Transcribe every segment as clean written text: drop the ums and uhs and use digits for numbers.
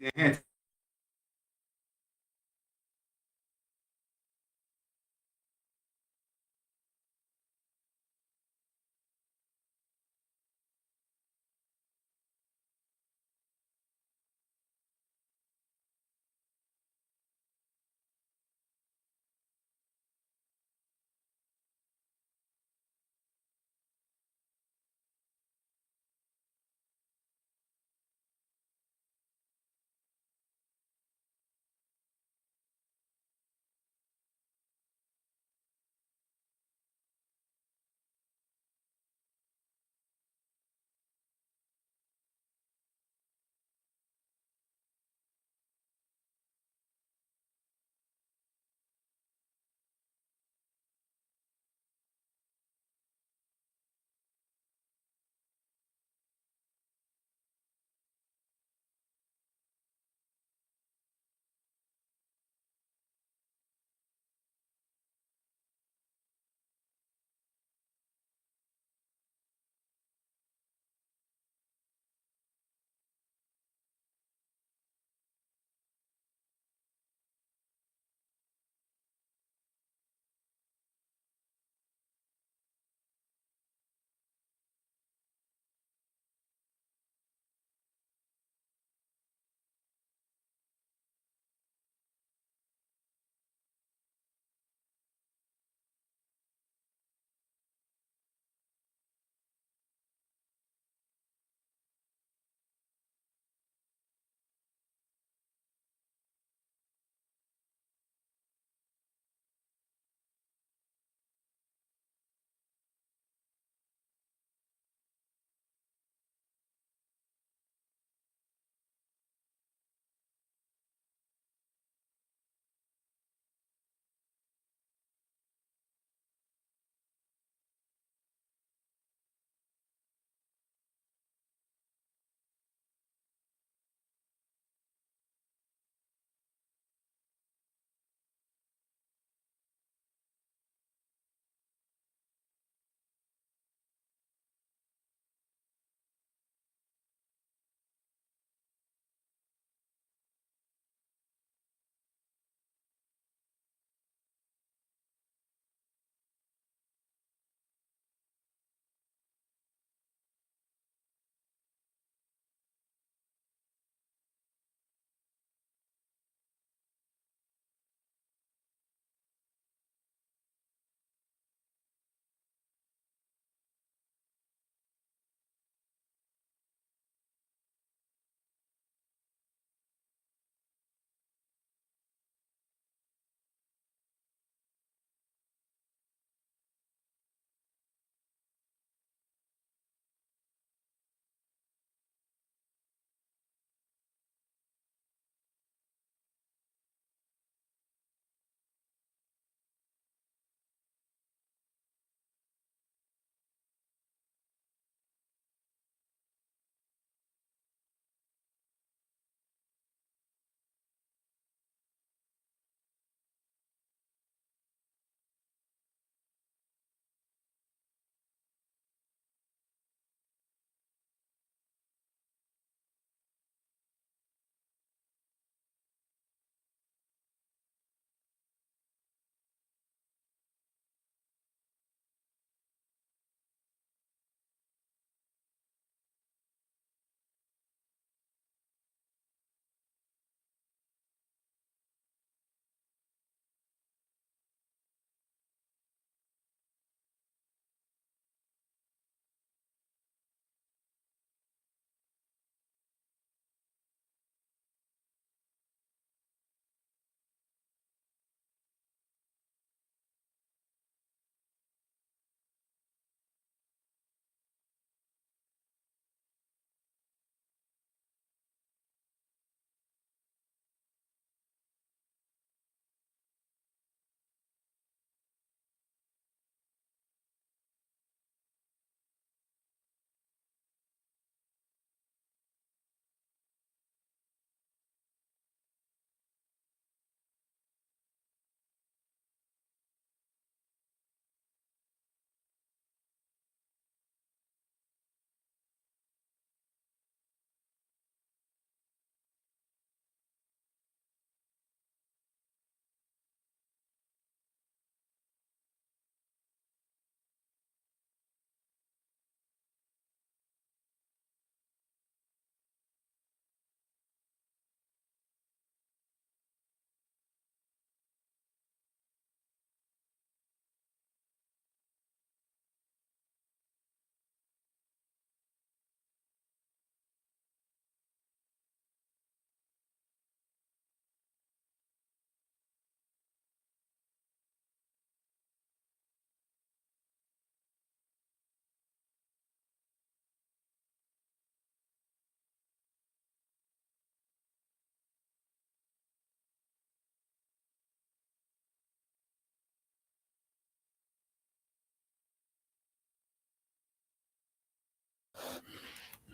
Evet.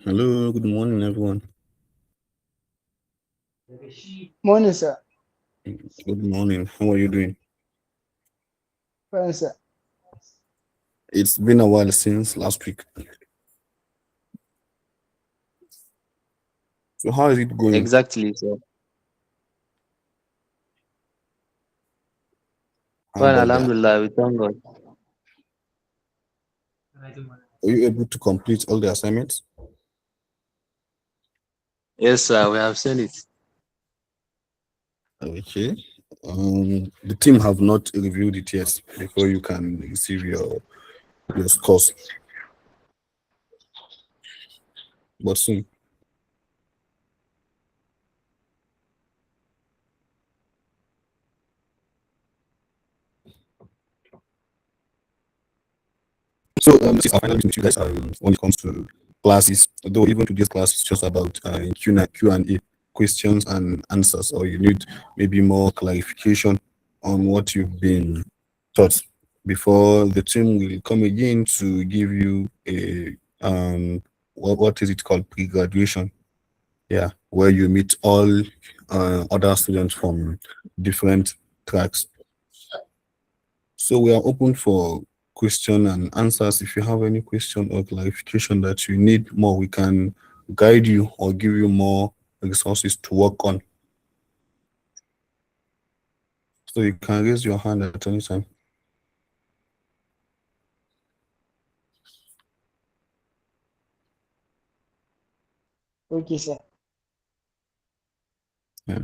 Hello, good morning, everyone. Morning, sir. Good morning. How are you doing? Fine, sir. It's been a while since last week. So how is it going? Exactly, sir. How Well, about that? Alhamdulillah, we thank God. Are you able to complete all the assignments? Yes, sir, we have seen it. Okay. The team have not reviewed it yet before you can receive your scores. But soon. So this is our final meeting with you guys when it comes to classes. Though even today's class is just about Q&A, questions and answers, or you need maybe more clarification on what you've been taught before the team will come again to give you a what is it called, pre-graduation, yeah, where you meet all other students from different tracks. So we are open for question and answers. If you have any question or clarification that you need more, we can guide you or give you more resources to work on. So you can raise your hand at any time. Okay, sir. Yeah.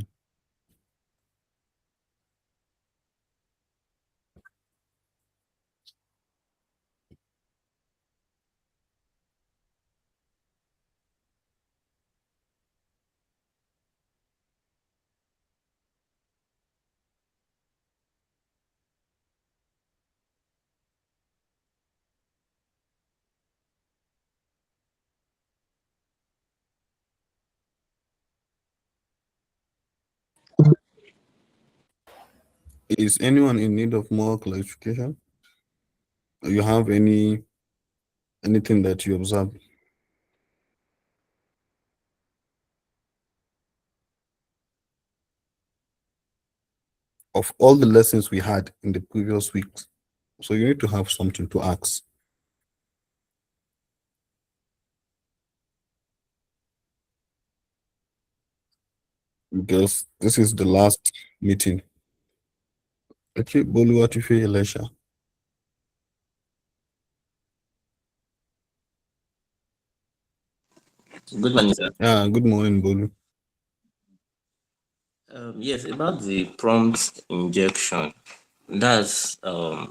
Is anyone in need of more clarification? You have anything that you observe? Of all the lessons we had in the previous weeks, so you need to have something to ask. Because this is the last meeting. Okay, Bolu, what you feel, Elisha? Good morning, sir. Yeah, good morning, Bolu. Yes, about the prompt injection, that's a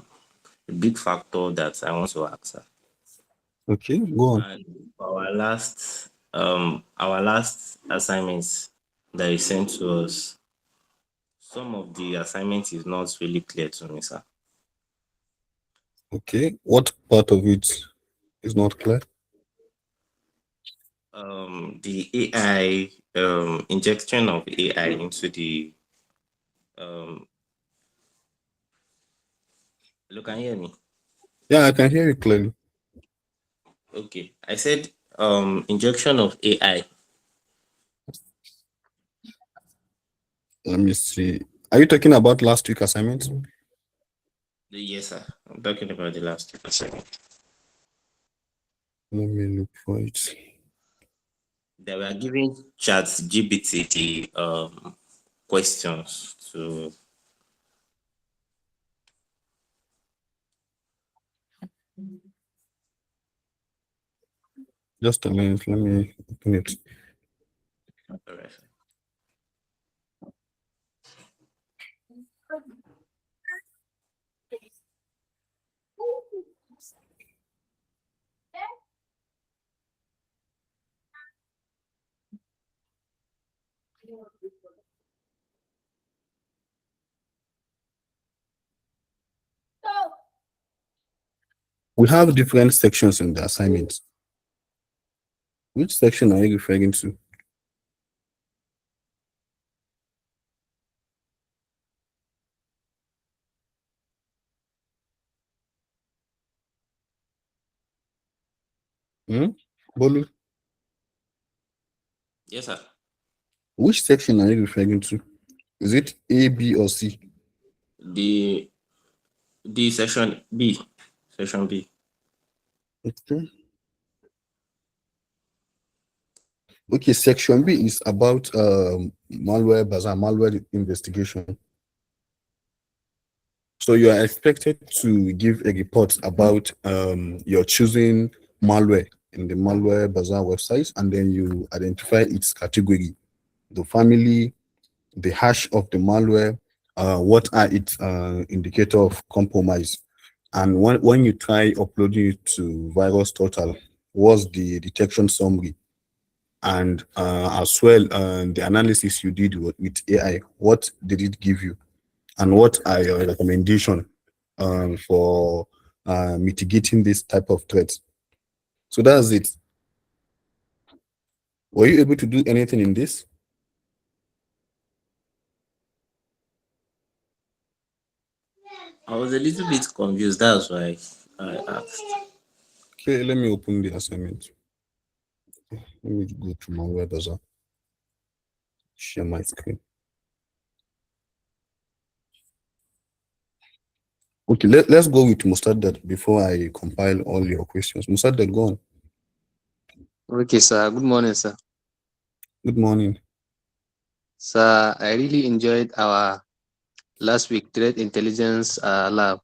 big factor that I want to ask, sir. Okay, go on. And our last assignments that you sent to us, some of the assignment is not really clear to me, sir. Okay, what part of it is not clear? The AI injection of AI into the um. Look, can you hear me? Yeah, I can hear you clearly. Okay, I said injection of AI. Let me see. Are you talking about last week assignment? Yes, sir. I'm talking about the last assignment. Let me look for it. They were giving ChatGPT the questions to. Just a minute, let me open it. All right, sir. We have different sections in the assignment. Which section are you referring to? Hmm? Bolu? Yes, sir. Which section are you referring to? Is it A, B, or C? The section B. Section B. Okay. Okay, section B is about malware bazaar, malware investigation. So you are expected to give a report about your choosing malware in the malware bazaar website, and then you identify its category, the family, the hash of the malware, what are its indicator of compromise, and when you try uploading it to Virus Total, what's the detection summary, and as well the analysis you did with AI, what did it give you, and what are your recommendations for mitigating this type of threats. So that's it. Were you able to do anything in this? I was a little bit confused. That's why I asked. Okay, let me open the assignment. Let me go to my web browser. Share my screen. Okay, let's go with Mustardad before I compile all your questions. Mustardad, go on. Okay, sir. Good morning, sir. Good morning. Sir, I really enjoyed our last week threat intelligence lab.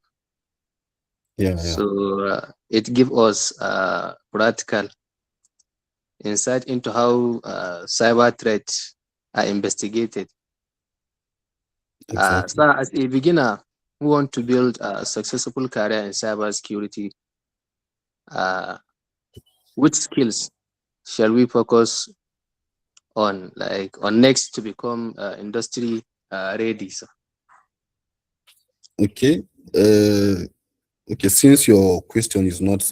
Yeah. So it gave us practical insight into how cyber threats are investigated. Exactly. Sir, as a beginner who want to build a successful career in cybersecurity, which skills shall we focus on, next to become industry ready, sir? Okay. Okay, since your question is not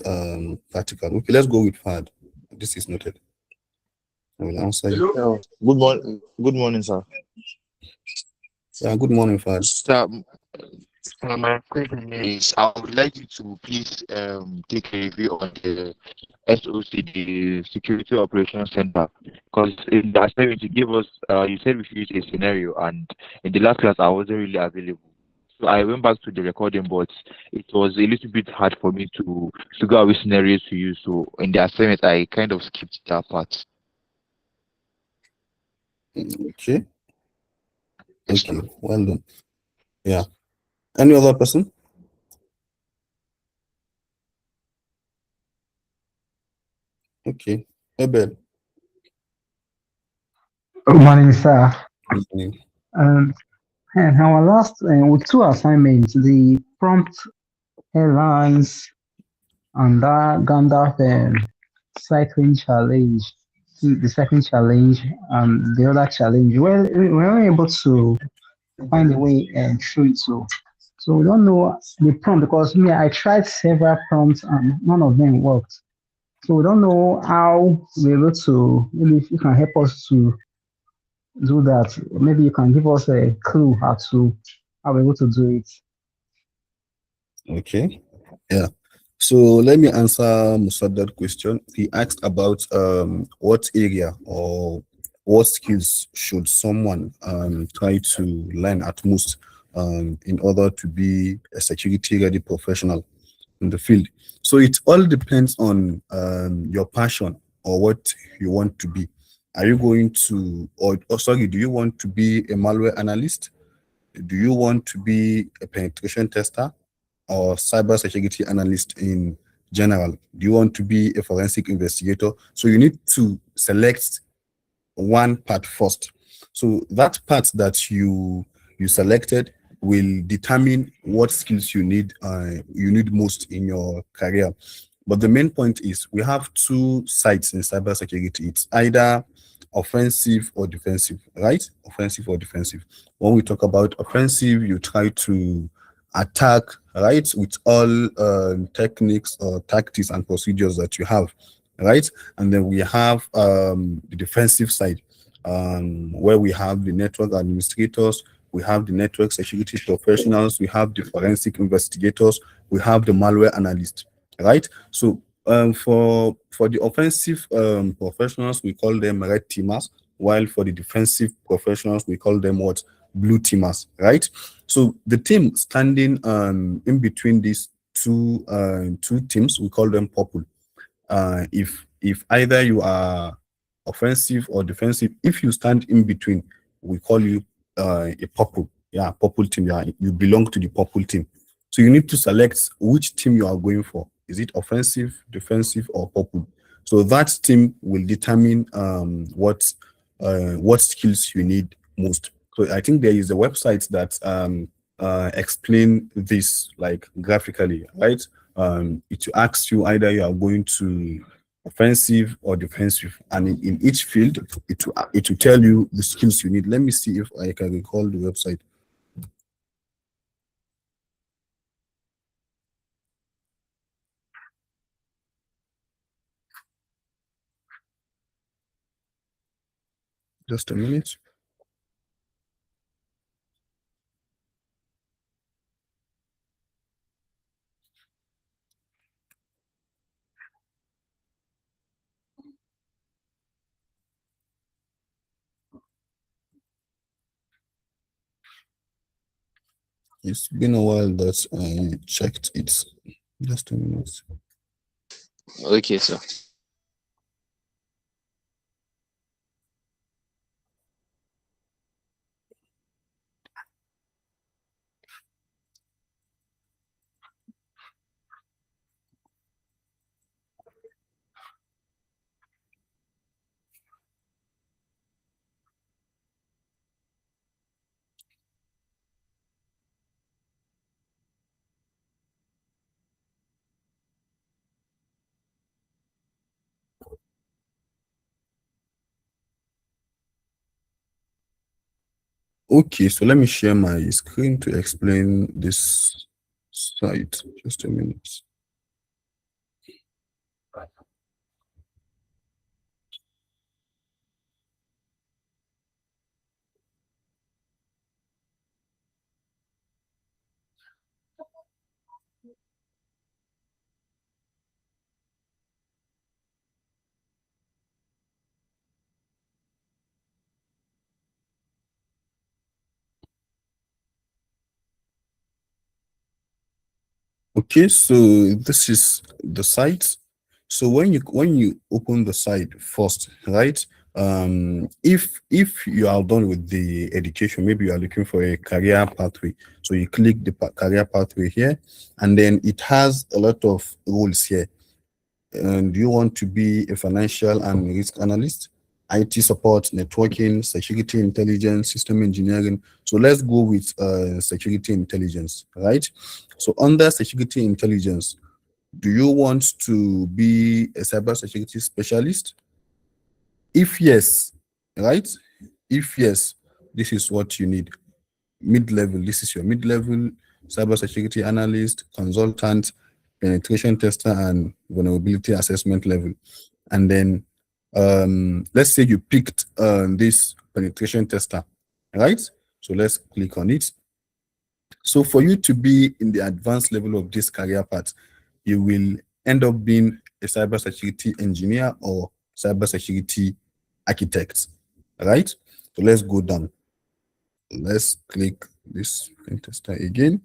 practical, okay, let's go with FAD. This is noted. I will answer you. Oh, good morning. Good morning, sir. Yeah, good morning, FAD. Sir, my question is, I would like you to please take a review on the SOC, the Security Operations Center, because in the assignment you gave us, you said we should use a scenario, and in the last class I wasn't really available. So I went back to the recording, but it was a little bit hard for me to figure out which scenarios to use. So in the assignment, I kind of skipped that part. Okay. Yes, Okay, sir. well done. Yeah. Any other person? Okay. Abel. Good morning, sir. Good morning. And our last with two assignments, the prompt airlines and that Gandalf cycling challenge, the second challenge and the other challenge. Well, we were able to find a way through it. So we don't know the prompt because me, I tried several prompts and none of them worked. So we don't know how we're able to, maybe if you can help us to do that. Maybe you can give us a clue how to how we're able to do it. Okay. Yeah. So let me answer Musaddar's question. He asked about what area or what skills should someone try to learn at most in order to be a security ready professional in the field. So it all depends on your passion or what you want to be. Are you going to, or sorry, do you want to be a malware analyst? Do you want to be a penetration tester or cybersecurity analyst in general? Do you want to be a forensic investigator? So you need to select one part first. So that part that you selected will determine what skills you need most in your career. But the main point is we have two sides in cybersecurity. It's either offensive or defensive, right? Offensive or defensive. When we talk about offensive, you try to attack, right, with all techniques or tactics and procedures that you have, right? And then we have the defensive side, where we have the network administrators, we have the network security professionals, we have the forensic investigators, we have the malware analyst, right? So For the offensive professionals, we call them red teamers, while for the defensive professionals, we call them what? Blue teamers, right? So the team standing in between these two teams, we call them purple. If either you are offensive or defensive, if you stand in between, we call you a purple. Yeah, purple team. Yeah, you belong to the purple team. So you need to select which team you are going for. Is it offensive, defensive, or purple? So that team will determine what skills you need most. So I think there is a website that explain this like graphically, right? It asks you either you are going to offensive or defensive, and in each field it will tell you the skills you need. Let me see if I can recall the website. Just a minute. It's been a while that I checked it. Just a minute. Okay, so Okay, so let me share my screen to explain this site. Just a minute. Okay, so this is the site. So when you open the site first, right? If you are done with the education, maybe you are looking for a career pathway. So you click the career pathway here, and then it has a lot of roles here. And do you want to be a financial and risk analyst, IT support, networking, security intelligence, system engineering? So let's go with security intelligence, right? So under security intelligence, do you want to be a cybersecurity specialist? If yes, right? If yes, this is what you need. Mid-level, this is your mid-level cybersecurity analyst, consultant, penetration tester, and vulnerability assessment level. And then let's say you picked this penetration tester, right? So let's click on it. So for you to be in the advanced level of this career path, you will end up being a cybersecurity engineer or cybersecurity architect, right? So let's go down. Let's click this pen tester again.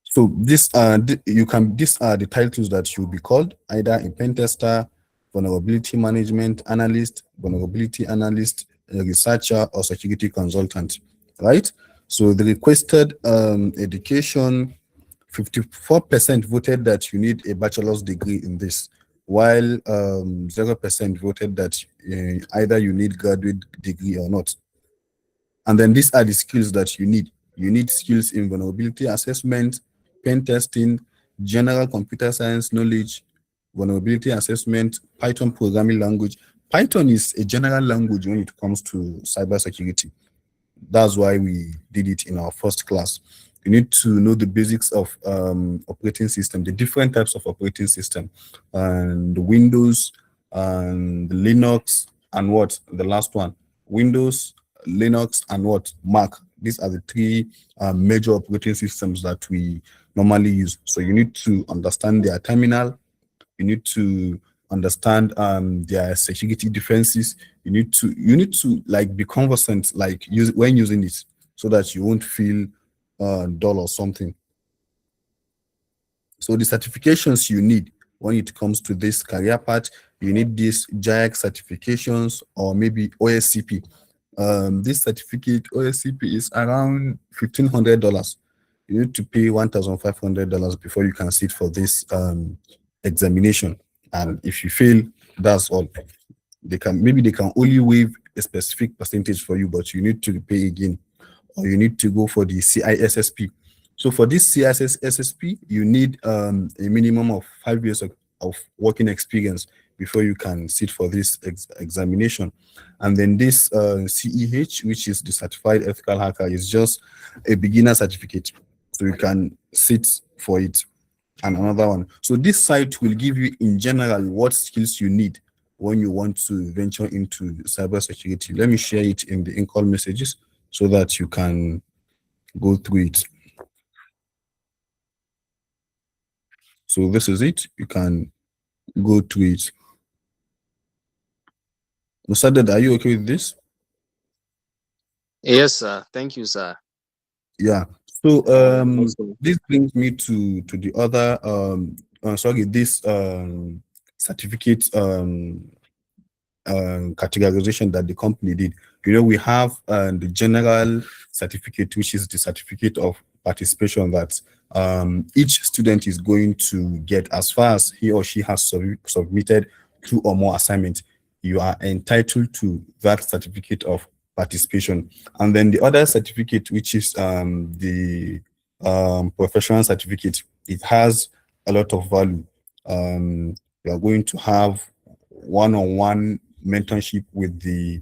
So these are the titles that you'll be called, either a pen tester, vulnerability management analyst, vulnerability analyst, a researcher, or security consultant, right? So the requested education, 54% voted that you need a bachelor's degree in this, while 0% voted that either you need graduate degree or not. And then these are the skills that you need. You need skills in vulnerability assessment, pen testing, general computer science knowledge, vulnerability assessment, Python programming language. Python is a general language when it comes to cybersecurity. That's why we did it in our first class. You need to know the basics of operating system, the different types of operating system, and the Windows, and the Linux, and what? The last one, Windows, Linux, and what? Mac. These are the three major operating systems that we normally use. So you need to understand their terminal. You need to understand their security defenses. You need to like be conversant like when using it, so that you won't feel dull or something. So the certifications you need when it comes to this career path, you need these JAIC certifications or maybe OSCP. This certificate OSCP is around $1,500. You need to pay $1,500 before you can sit for this examination. And if you fail, that's all. They can only waive a specific percentage for you, but you need to pay again, or you need to go for the CISSP. So for this CISSP, you need a minimum of 5 years of working experience before you can sit for this examination. And then this CEH, which is the Certified Ethical Hacker, is just a beginner certificate. So you can sit for it. And another one. So this site will give you in general what skills you need when you want to venture into cybersecurity. Let me share it in the in-call messages so that you can go through it. So this is it. You can go to it. Musaddad, are you okay with this? Yes, sir. Thank you, sir. Yeah. So Awesome. this brings me to the other this certificate categorization that the company did. You know, we have the general certificate, which is the certificate of participation that each student is going to get as far as he or she has submitted 2 or more assignments. You are entitled to that certificate of participation. And then the other certificate, which is the professional certificate, it has a lot of value. You are going to have one-on-one mentorship with the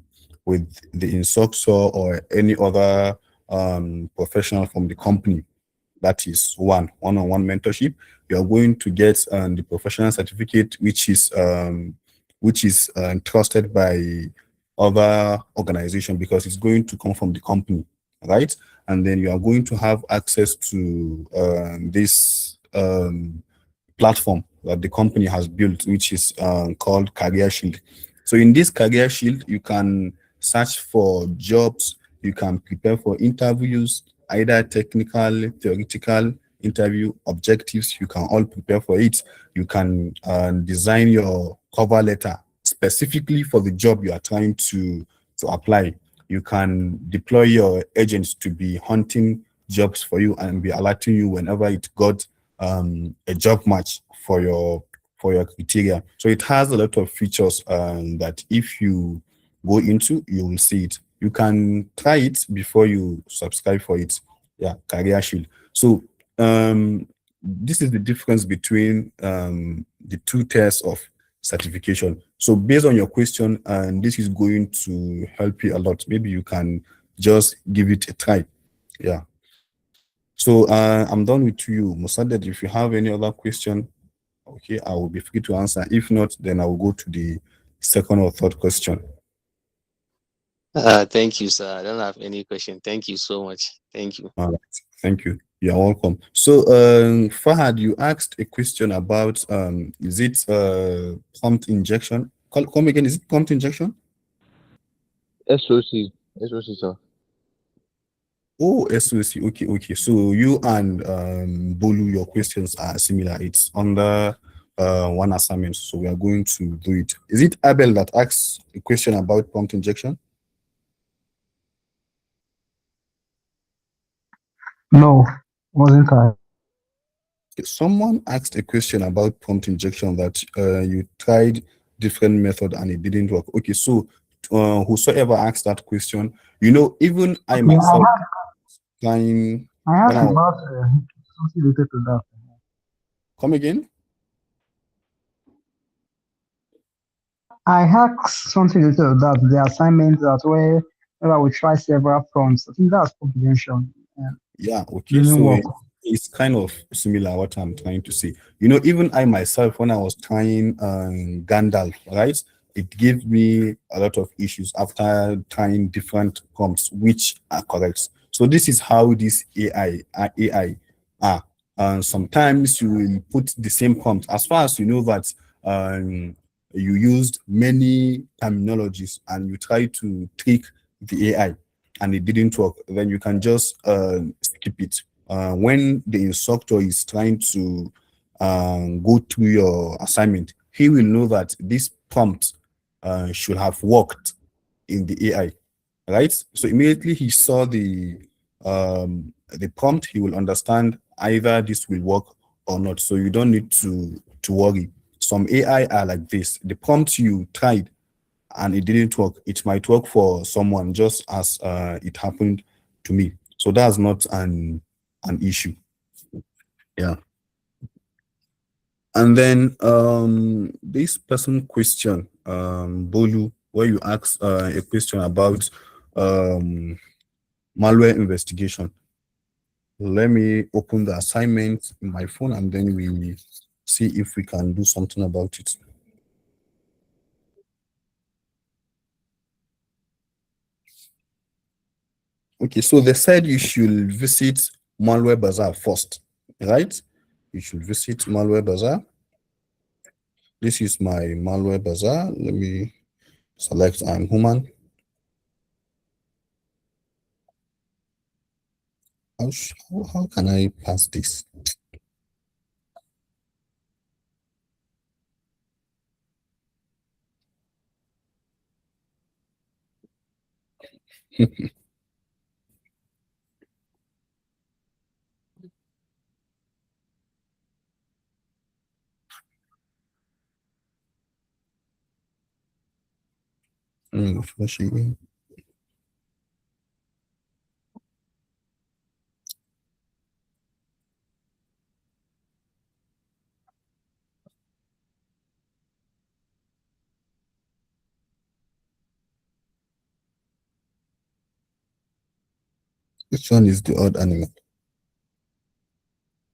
instructor or any other professional from the company. That is one-on-one mentorship. You are going to get the professional certificate, which is trusted by other organization because it's going to come from the company, right? And then you are going to have access to this platform that the company has built, which is called Career Shield. So in this Career Shield, you can search for jobs, you can prepare for interviews, either technical, theoretical interview, objectives, you can all prepare for it. You can design your cover letter specifically for the job you are trying to apply. You can deploy your agents to be hunting jobs for you and be alerting you whenever it got a job match for your criteria. So it has a lot of features that if you go into, you will see it. You can try it before you subscribe for it. Yeah, Career Shield. So this is the difference between the 2 tiers of certification. So based on your question, and this is going to help you a lot. Maybe you can just give it a try. Yeah. So I'm done with you, Musaddad. If you have any other question, okay, I will be free to answer. If not, then I will go to the second or third question. Thank you, sir. I don't have any question. Thank you so much. Thank you. All right. Thank you. You're welcome. So Fahad, you asked a question about is it prompt injection? Come again, is it prompt injection? SOC, sir. Oh, SOC. Okay. So you and Bolu, your questions are similar. It's under one assignment, so we are going to do it. Is it Abel that asks a question about prompt injection? No, wasn't I? Someone asked a question about prompt injection that you tried different method and it didn't work. Okay, so whosoever asked that question, you know, even I myself trying. I asked about something related to that. Come again? I asked something related to that, the assignment that where I will try several prompts. I think that's confidential. Yeah, okay. Didn't So work. it's kind of similar what I'm trying to say. You know, even I myself, when I was trying Gandalf, right? it gave me a lot of issues after trying different prompts, which are correct. So this is how this AI are. Sometimes you will put the same prompt as far as you know that you used many terminologies and you try to trick the AI and it didn't work, then you can just skip it. When the instructor is trying to go through your assignment, he will know that this prompt should have worked in the AI, right? So immediately he saw the prompt, he will understand either this will work or not. So you don't need to worry. Some AI are like this. The prompt you tried and it didn't work, it might work for someone just as it happened to me. So that's not an issue. Yeah. And then this person question, Bolu, where you ask a question about malware investigation. Let me open the assignment in my phone and then we see if we can do something about it. Okay, so they said you should visit Malware Bazaar first, right? You should visit Malware Bazaar. This is my Malware Bazaar. Let me select I'm human. How can I pass this? Refresh again. Which one is the odd animal?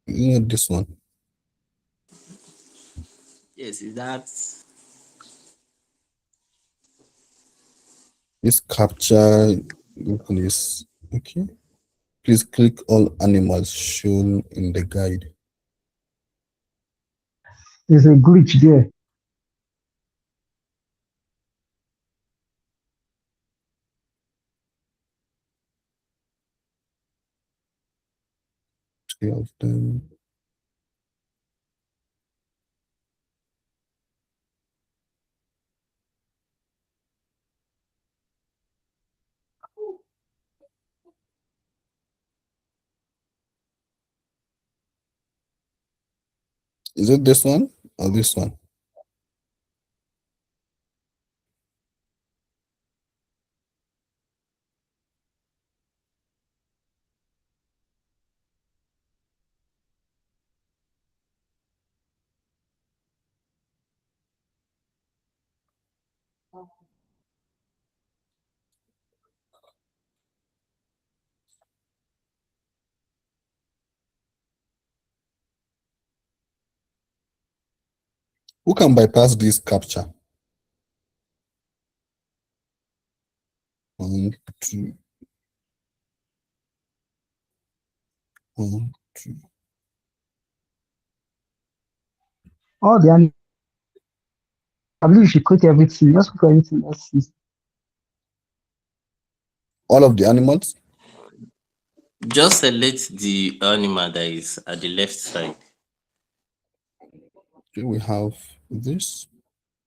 This one. Yes, is that This capture is okay. Please click all animals shown in the guide. There's a glitch there. Three of them. Is it this one or this one? Who can bypass this capture? 1, 2, 1, 2. All the animals, I believe you should click everything. Just click everything. Let's see. All of the animals? just select the animal that is at the left side? Okay, we have this.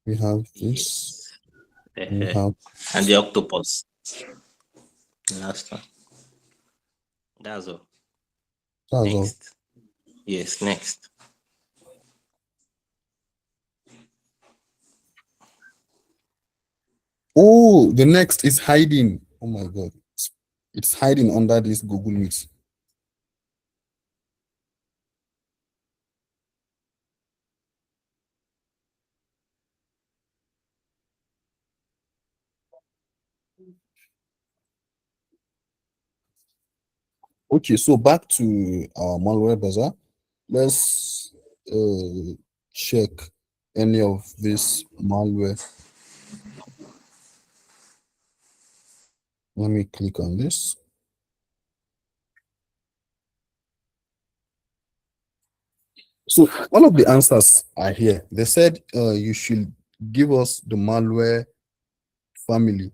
We have this. Yes. We have And the octopus. The last one. That's all. that's all. Next. Yes, next. Oh, the next is hiding. Oh my god. It's hiding under this Google Meet. Okay, so back to our malware bazaar. Let's check any of this malware. Let me click on this. So all of the answers are here. They said you should give us the malware family.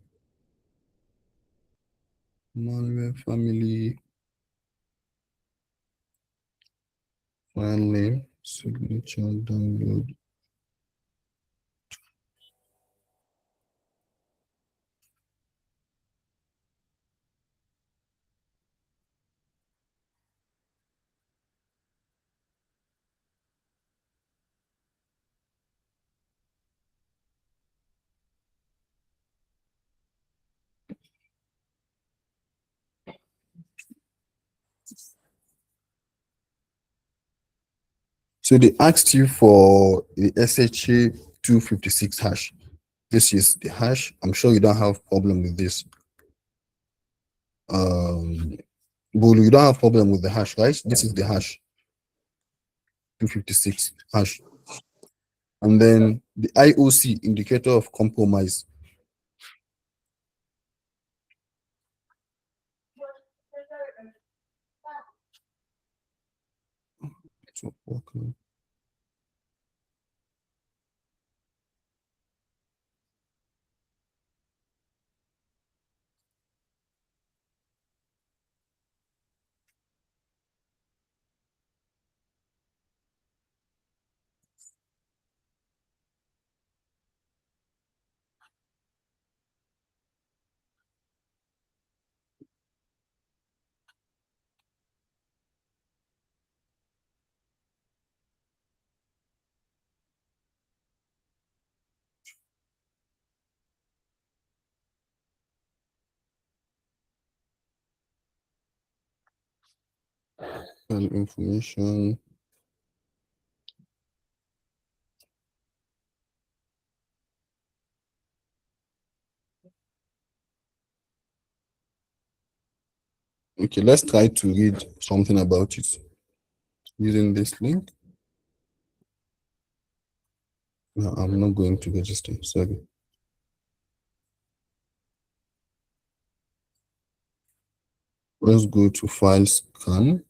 Malware family, file name, signature, download. So they asked you for the SHA 256 hash. This is the hash. I'm sure you don't have problem with this. Bolu, you don't have problem with the hash, right? This is the hash 256 hash. And then the IOC, indicator of compromise. Okay. And information. Okay, let's try to read something about it using this link. No, I'm not going to register, sorry. Let's go to file scan.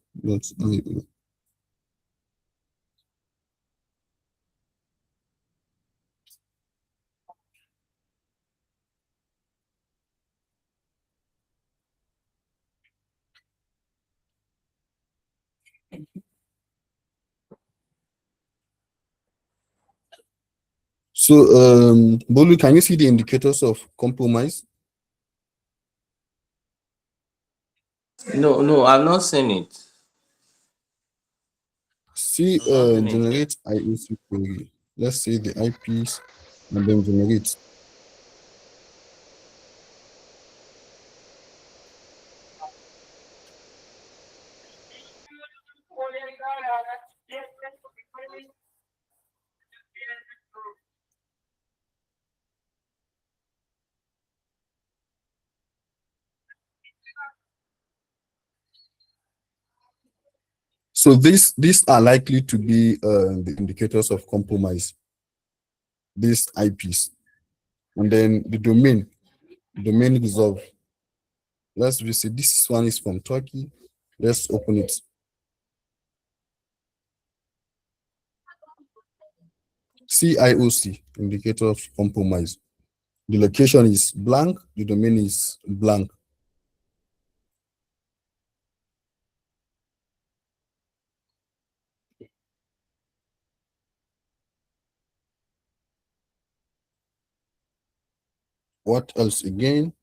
So, Bolu, can you see the indicators of compromise? No, I've not seen it. See, Nothing in here. generate IOC query. Let's say the IPs and then generate. So these are likely to be the indicators of compromise. These IPs, and then the domain resolve. Let's visit. This one is from Turkey. Let's open it. CIOC, indicator of compromise. The location is blank. The domain is blank. What else again?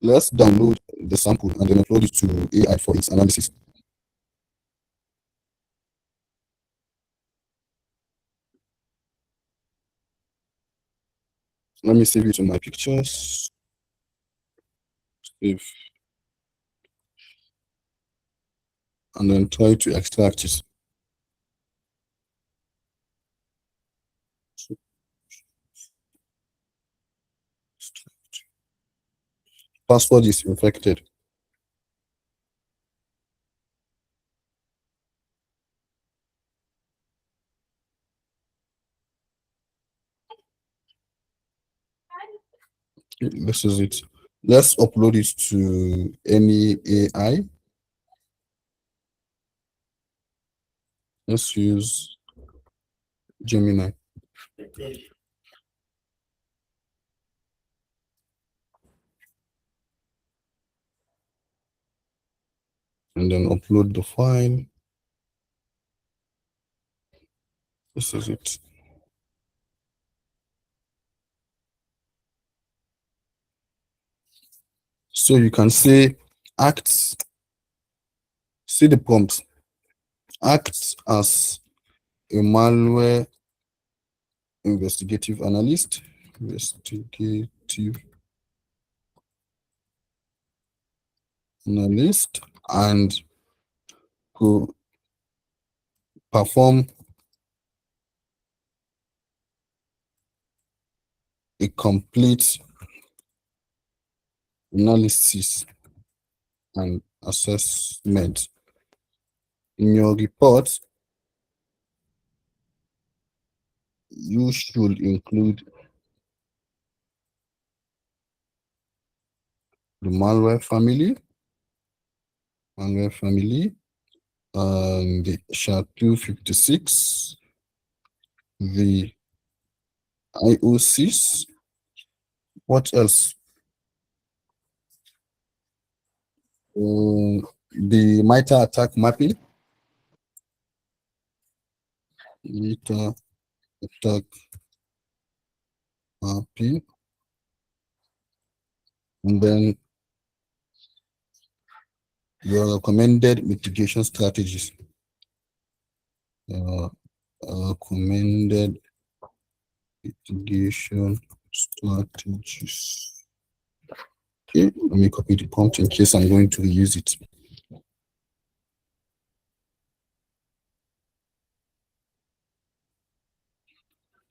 Let's download the sample and then upload it to AI for its analysis. Let me save it in my pictures. Save. And then try to extract it. Password is infected. This is it. Let's upload it to any AI. Let's use Gemini. And then upload the file. This is it. So you can say acts, see the prompt, acts as a malware investigative analyst, and to perform a complete analysis and assessment. In your report, you should include the malware family, the SHA-256, the IOCs. What else? The MITRE attack mapping. MITRE attack mapping. And then your recommended mitigation strategies. Recommended mitigation strategies. Okay, let me copy the prompt in case I'm going to reuse it.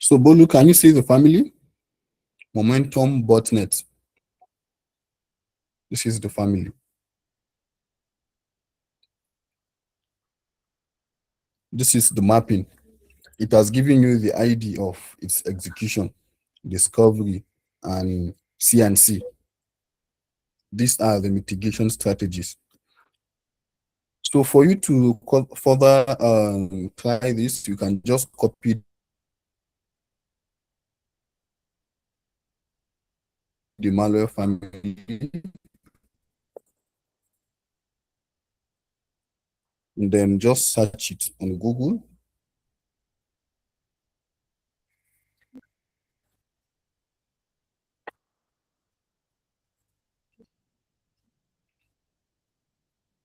So Bolu, can you see the family? Momentum botnet. This is the family. This is the mapping. It has given you the ID of its execution, discovery, and CNC. These are the mitigation strategies. So for you to further try this, you can just copy the malware family and then just search it on Google.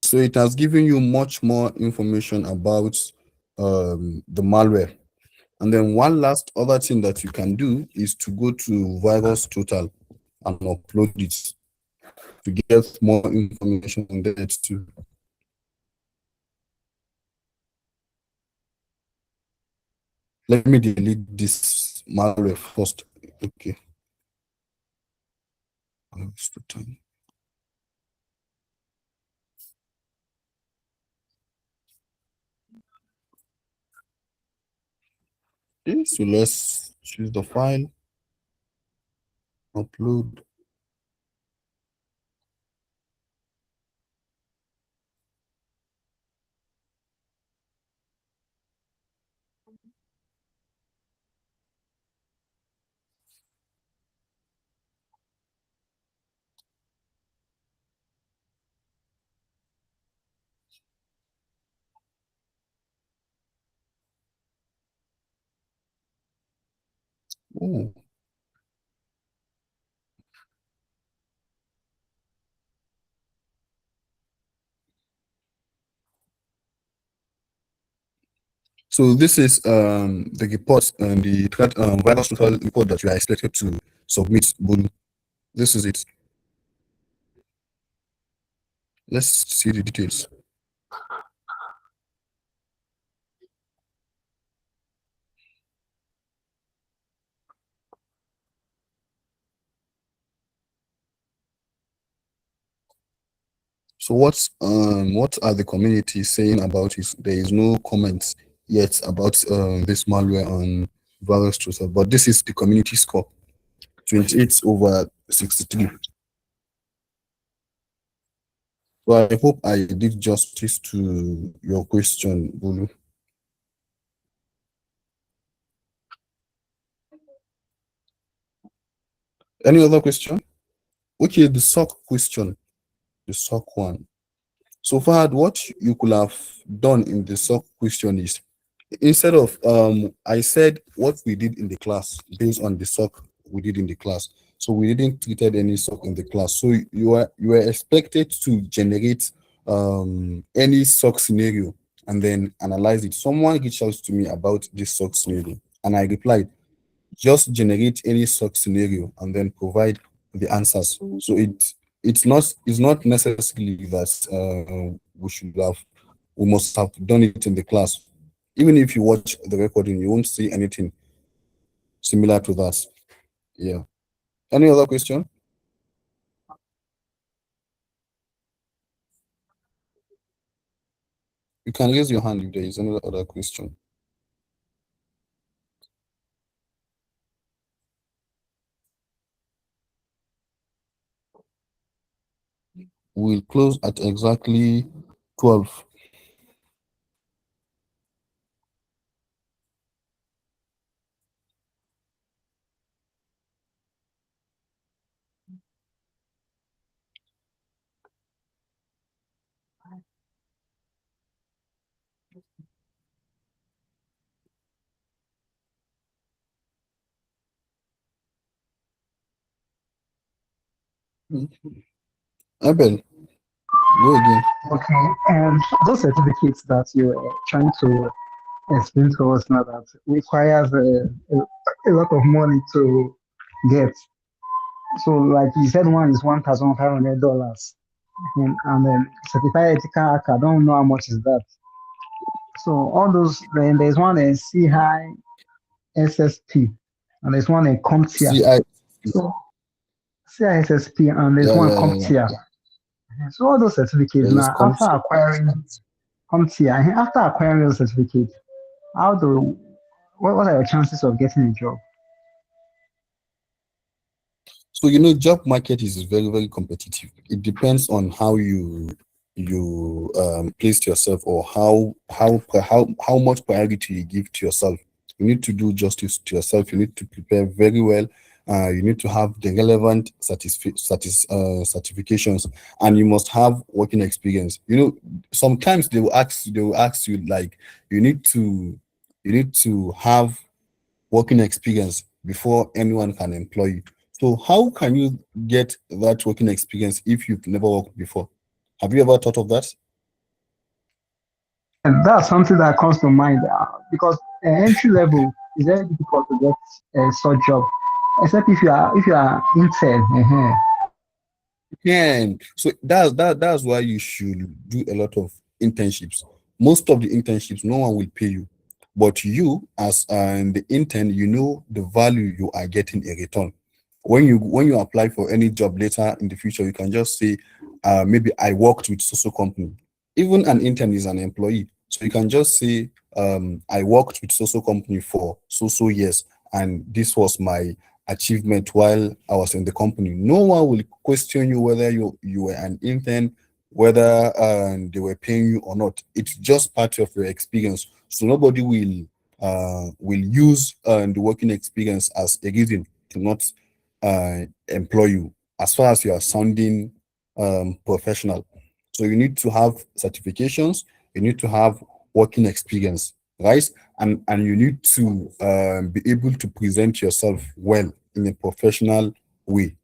So it has given you much more information about the malware. And then one last other thing that you can do is to go to Virus Total and upload it to get more information on that too. Let me delete this malware first. Okay. Virus Total. Okay, so let's choose the file, upload. Oh. So this is the report and the Virus Total report that you are expected to submit. Boom. This is it. Let's see the details. So what are the communities saying about it? There is no comments yet about this malware on virus truth, but this is the community score, 28/63. So I hope I did justice to your question, Bulu. Any other question? Okay, the SOC question, the SOC one. So far, what you could have done in the SOC question is, instead of I said what we did in the class based on the SOC we did in the class. So we didn't treated any SOC in the class. So you are expected to generate any SOC scenario and then analyze it. Someone reached out to me about this SOC scenario, and I replied, just generate any SOC scenario and then provide the answers. So it's not necessarily that we must have done it in the class. Even if you watch the recording, you won't see anything similar to that. Yeah. Any other question? You can raise your hand if there is any other question. We'll close at exactly 12. Abel, go again. Okay, and those certificates that you were trying to explain to us now that requires a lot of money to get. So, like you said, one is $1,500, and then certified ethical hacker. I don't know how much is that. So all those. Then there's one in CI SSP, and there's one in CompTIA. CI. So CISSP, and there's Yeah, one yeah, yeah, CompTIA. So all those certificates There is now, after CompTIA. acquiring CompTIA, after acquiring those certificates, what are your chances of getting a job? So job market is very, very competitive. It depends on how you place yourself, or how much priority you give to yourself. You need to do justice to yourself. You need to prepare very well. You need to have the relevant certifications, and you must have working experience. Sometimes they will ask you, like, you need to have working experience before anyone can employ you. So how can you get that working experience if you've never worked before? Have you ever thought of that? And that's something that comes to mind because entry level is very difficult to get a such job, except if you are intern. Yeah. So that's why you should do a lot of internships. Most of the internships, no one will pay you, but you, as the intern, you know the value you are getting in return. When you apply for any job later in the future, you can just say, maybe I worked with so company. Even an intern is an employee, so you can just say, I worked with so company for so years, and this was my achievement while I was in the company. No one will question you whether you were an intern, whether they were paying you or not. It's just part of your experience. So nobody will use the working experience as a reason to not employ you, as far as you are sounding professional. So you need to have certifications, you need to have working experience, right? And you need to be able to present yourself well in a professional way.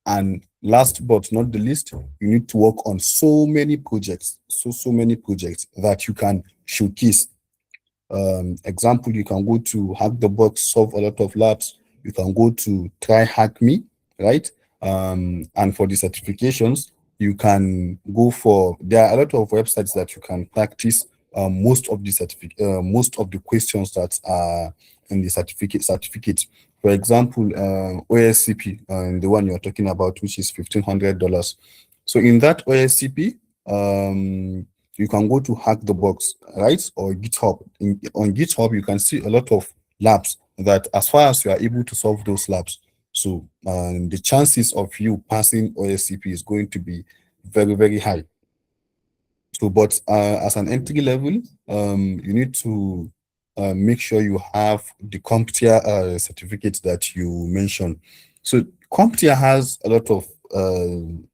And last but not the least, you need to work on so many projects, so many projects that you can showcase. Example, you can go to Hack the Box, solve a lot of labs. you can go to Try Hack Me, right? And for the certifications, you can go for, there are a lot of websites that you can practice most of the questions that are in the certificate. For example, OSCP, the one you're talking about, which is $1,500. So in that OSCP, you can go to Hack the Box, right? Or GitHub. On GitHub, you can see a lot of labs that, as far as you are able to solve those labs, so the chances of you passing OSCP is going to be very, very high. So, but as an entry level, you need to make sure you have the CompTIA certificate that you mentioned. So CompTIA has a lot of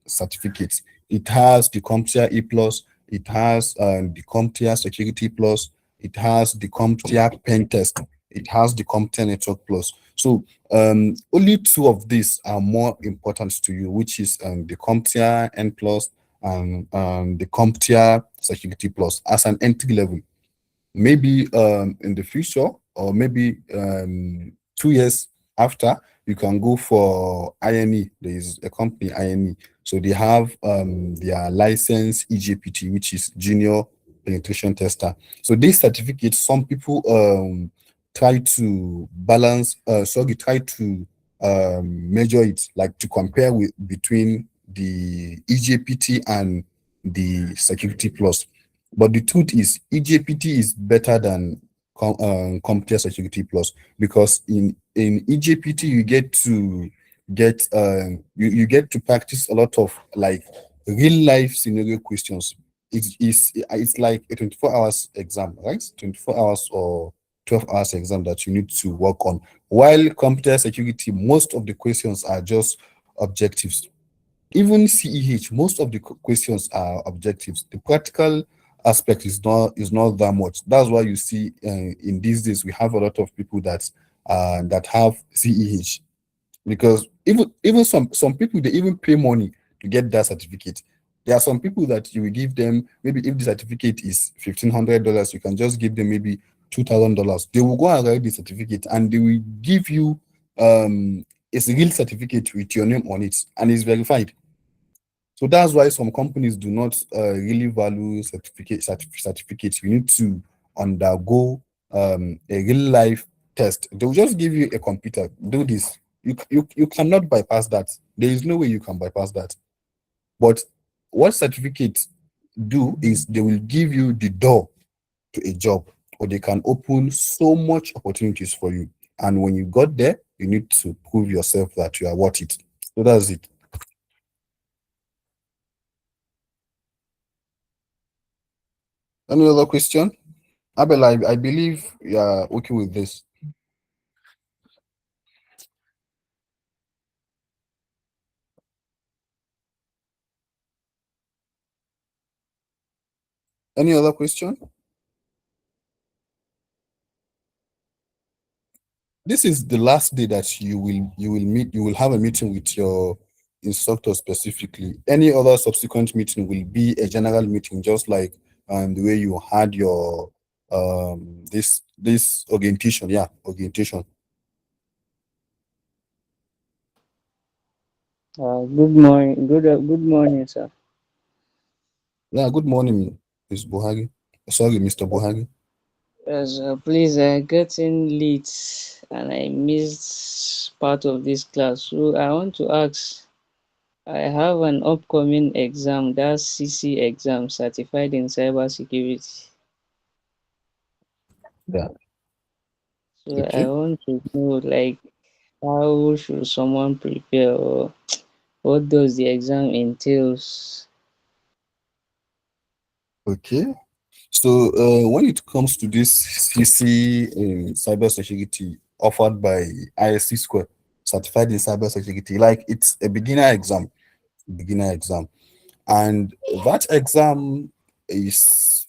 certificates. It has the CompTIA E Plus, it has the CompTIA Security Plus, it has the CompTIA Pen Test, it has the CompTIA Network Plus. So only two of these are more important to you, which is the CompTIA N Plus and the CompTIA Security Plus as an entry level. Maybe in the future, or maybe 2 years after, you can go for INE. There is a company, INE. So they have their license EJPT, which is Junior Penetration Tester. So this certificate, some people try to balance, try to measure it, like to compare with between the EJPT and the Security Plus. But the truth is, EJPT is better than CompTIA Security Plus, because in EJPT you get to you get to practice a lot of like real life scenario questions. It's like a 24 hours exam, right? 24 hours or 12 hours exam that you need to work on. While CompTIA Security, most of the questions are just objectives. Even CEH, most of the questions are objectives. The practical aspect is not that much. That's why you see in these days we have a lot of people that have CEH, because even some people, they even pay money to get that certificate. There are some people that you will give them, maybe if the certificate is $1,500, you can just give them maybe $2,000. They will go and write the certificate and they will give you it's a real certificate with your name on it and it's verified. So that's why some companies do not really value certificates. You need to undergo a real life test. They'll just give you a computer, do this. You cannot bypass that. There is no way you can bypass that. But what certificates do is they will give you the door to a job, or they can open so much opportunities for you. And when you got there, you need to prove yourself that you are worth it. So that's it. Any other question? Abel, I believe you are okay with this. Any other question? This is the last day that you will have a meeting with your instructor specifically. Any other subsequent meeting will be a general meeting, just like the way you had your this orientation. Yeah, orientation. Good morning. Good morning, sir. Yeah, good morning, Ms. Buhari. Sorry, Mr. Buhari. Yes, please, I got in late and I missed part of this class. So I want to ask, I have an upcoming exam, that's CC exam, Certified in Cybersecurity. Yeah. So I Okay. want to know, like, how should someone prepare, or what does the exam entails? Okay. So when it comes to this CC in cybersecurity offered by ISC Square, certified in cybersecurity, like it's a beginner exam, and that exam is,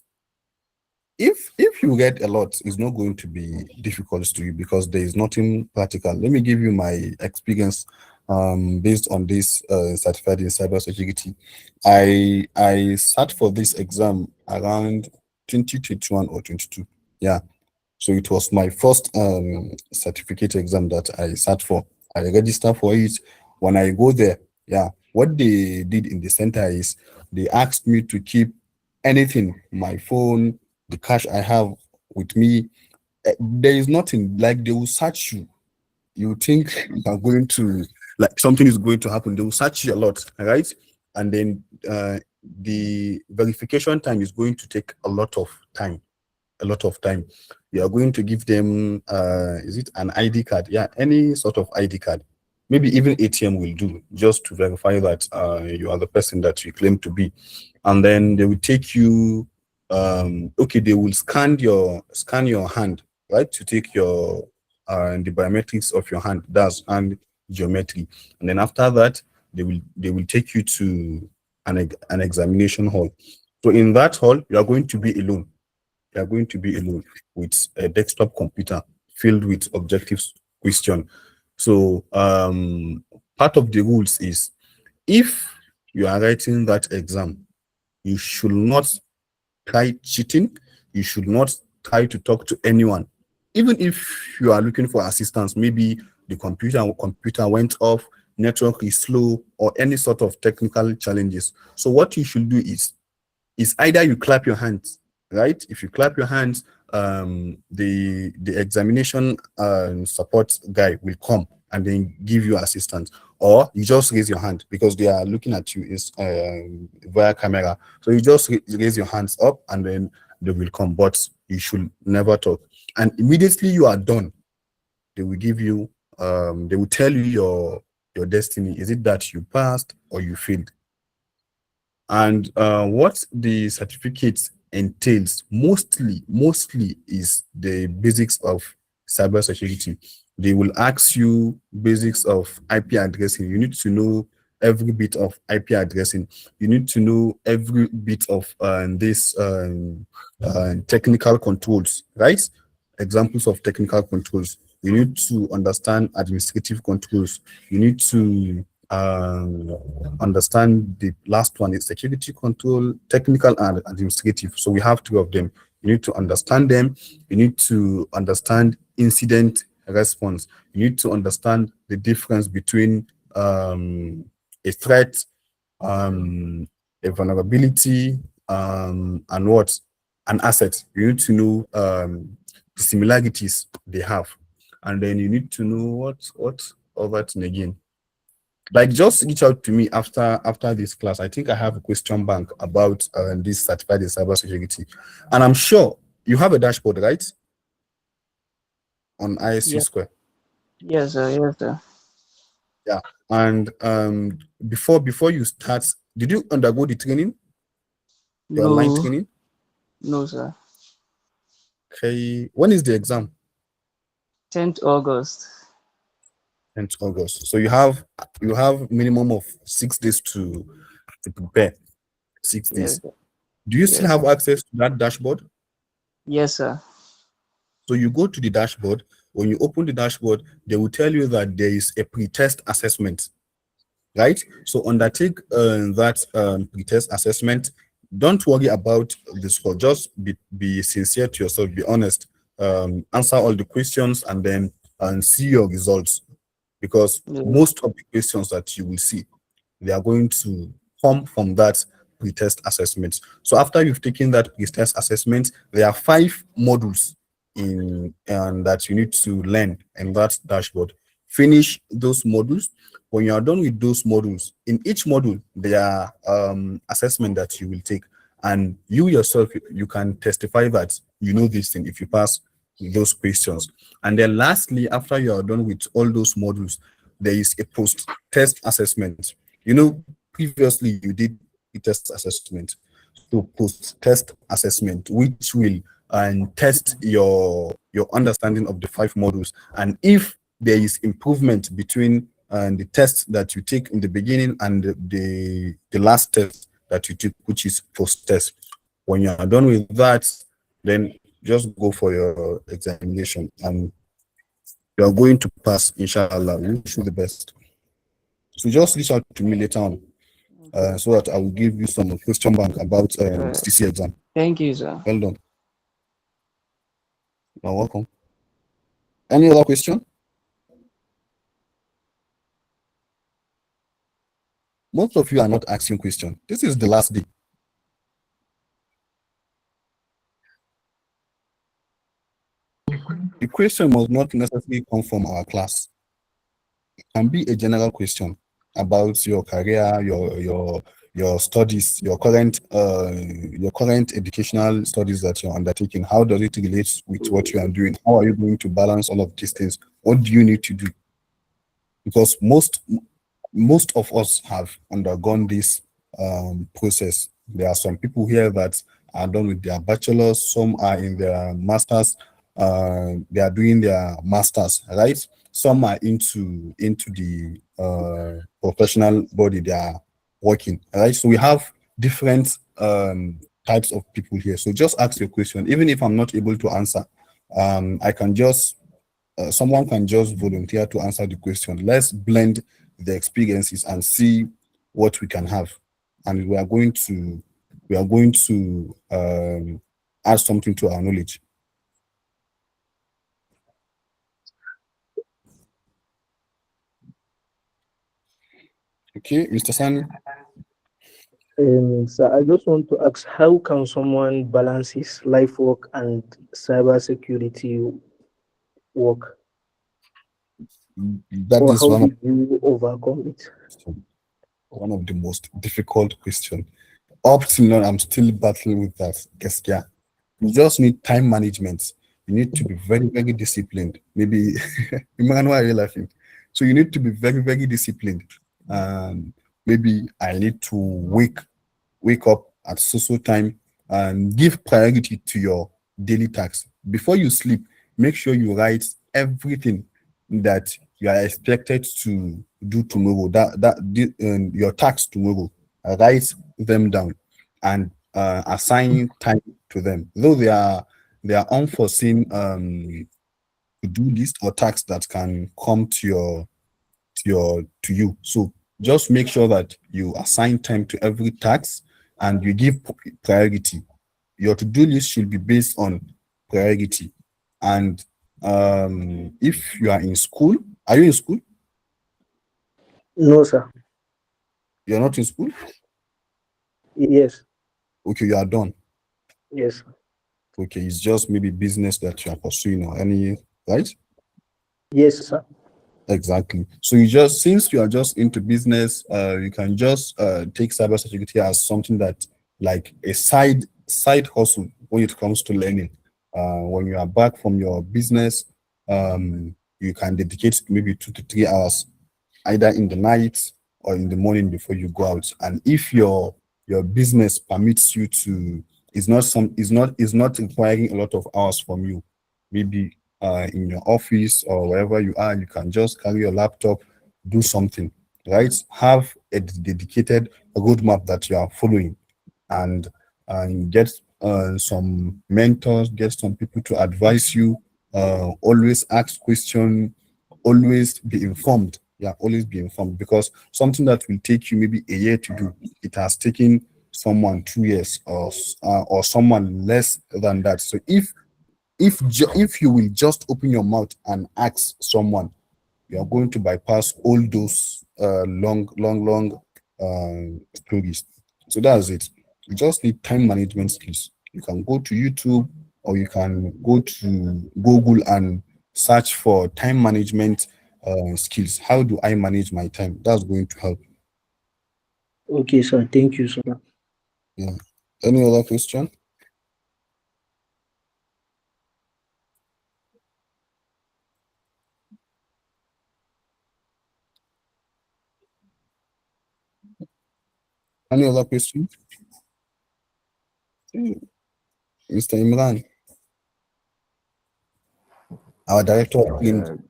if you get a lot, it's not going to be difficult to you because there is nothing practical. Let me give you my experience based on this certified in cybersecurity. I sat for this exam around 2021 or 22. Yeah. So it was my first certificate exam that I sat for. I registered for it. When I go there, yeah, what they did in the center is they asked me to keep anything, my phone, the cash I have with me. There is nothing, like they will search you. You think you are going to, like something is going to happen. They will search you a lot, right? And then the verification time is going to take a lot of time. A lot of time. You are going to give them is it an ID card? Yeah, any sort of ID card. Maybe even ATM will do, just to verify that you are the person that you claim to be. And then they will take you okay, they will scan your hand, right? To take your the biometrics of your hand, that's hand geometry. And then after that, they will take you to an examination hall. So in that hall, you are going to be alone. You are going to be alone with a desktop computer filled with objective question. So part of the rules is, if you are writing that exam, you should not try cheating. You should not try to talk to anyone. Even if you are looking for assistance, maybe the computer went off, network is slow, or any sort of technical challenges. So what you should do is either you clap your hands, right? If you clap your hands, the examination support guy will come and then give you assistance, or you just raise your hand because they are looking at you is via camera. So you just raise your hands up and then they will come, but you should never talk. And immediately you are done, they will give you they will tell you your destiny. Is it that you passed or you failed? And what the certificate entails mostly is the basics of cybersecurity. They will ask you basics of IP addressing. You need to know every bit of IP addressing. You need to know every bit of this technical controls, right? Examples of technical controls. You need to understand administrative controls. You need to understand the last one is security control, technical and administrative. So we have two of them. You need to understand them. You need to understand incident response. You need to understand the difference between a threat, a vulnerability, and what? An asset. You need to know the similarities they have. And then you need to know what other thing again. Like, just reach out to me after this class. I think I have a question bank about this certified in cybersecurity, and I'm sure you have a dashboard, right? On ISU Yeah. Square. Yes, sir. Yes, sir. Yeah. And before you start, did you undergo the training, the online No, training? no, sir. Okay. When is the exam? 10th August. 10th August. So you have minimum of 6 days to prepare. 6 Yes, days. sir. Do you still Yes, have sir. access to that dashboard? Yes, sir. So you go to the dashboard. When you open the dashboard, they will tell you that there is a pre-test assessment, right? So undertake that pre-test assessment. Don't worry about the score. Just be sincere to yourself. Be honest. Answer all the questions and then see your results. Because Yeah. most of the questions that you will see, they are going to come from that pre-test assessment. So after you've taken that pre-test assessment, there are 5 modules in that you need to learn in that dashboard. Finish those modules. When you are done with those modules, in each module there are assessment that you will take, and you yourself, you can testify that you know this thing if you pass those questions. And then lastly, after you are done with all those modules, there is a post-test assessment. You know, previously you did a test assessment. So post-test assessment, which will test your understanding of the 5 modules. And if there is improvement between the test that you take in the beginning and the last test that you took, which is post-test. When you are done with that, then just go for your examination and you are going to pass, inshallah. We wish you the best. So just reach out to me later on Okay. so that I will give you some question bank about Uh, CC exam. Thank you, sir. Well done. You're welcome. Any other question? Most of you are not asking questions. This is the last day. The question must not necessarily come from our class. It can be a general question about your career, your studies, your current educational studies that you're undertaking. How does it relate with what you are doing? How are you going to balance all of these things? What do you need to do? Because most of us have undergone this process. There are some people here that are done with their bachelors, some are in their masters, they are doing their masters, right? Some are into the professional body, they are working, right? So we have different types of people here. So just ask your question. Even if I'm not able to answer, I can just someone can just volunteer to answer the question. Let's blend the experiences and see what we can have, and we are going to add something to our knowledge. Okay, Mr. Sani. So I just want to ask, how can someone balance his life work and cybersecurity work, That or is how did you overcome it? one of the most difficult questions. Up till now, I'm still battling with that. Gaskiya. You just need time management. You need to be very, very disciplined. Maybe, Imran, why are you laughing? So you need to be very, very disciplined. Maybe I need to wake up at so time and give priority to your daily tasks. Before you sleep, make sure you write everything that you are expected to do tomorrow, your tasks tomorrow. Write them down and assign time to them. Though they are unforeseen to-do list or tasks that can come to you. So just make sure that you assign time to every task and you give priority. Your to-do list should be based on priority. And if you are in school, are you in school? No, sir. You're not in school? Yes. Okay, you are done. Yes. Okay, it's just maybe business that you are pursuing or any, right? Yes, sir. Exactly. So you just, since you are just into business, you can just take cybersecurity as something that like a side hustle when it comes to learning. When you are back from your business, you can dedicate maybe 2 to 3 hours either in the night or in the morning before you go out. And if your business permits you to, is not requiring a lot of hours from you, maybe in your office or wherever you are, you can just carry your laptop, do something, right? Have a dedicated roadmap that you are following, and get some mentors, get some people to advise you. Always ask questions, always be informed. Yeah, always be informed, because something that will take you maybe a year to do, it has taken someone 2 years or someone less than that. So if you will just open your mouth and ask someone, you are going to bypass all those long stories. So that's it. You just need time management skills. You can go to YouTube or you can go to Google and search for time management skills. How do I manage my time? That's going to help. Okay, sir. Thank you, sir. Yeah. Any other question? Any other question? Mr. Imran, our director of cleaning.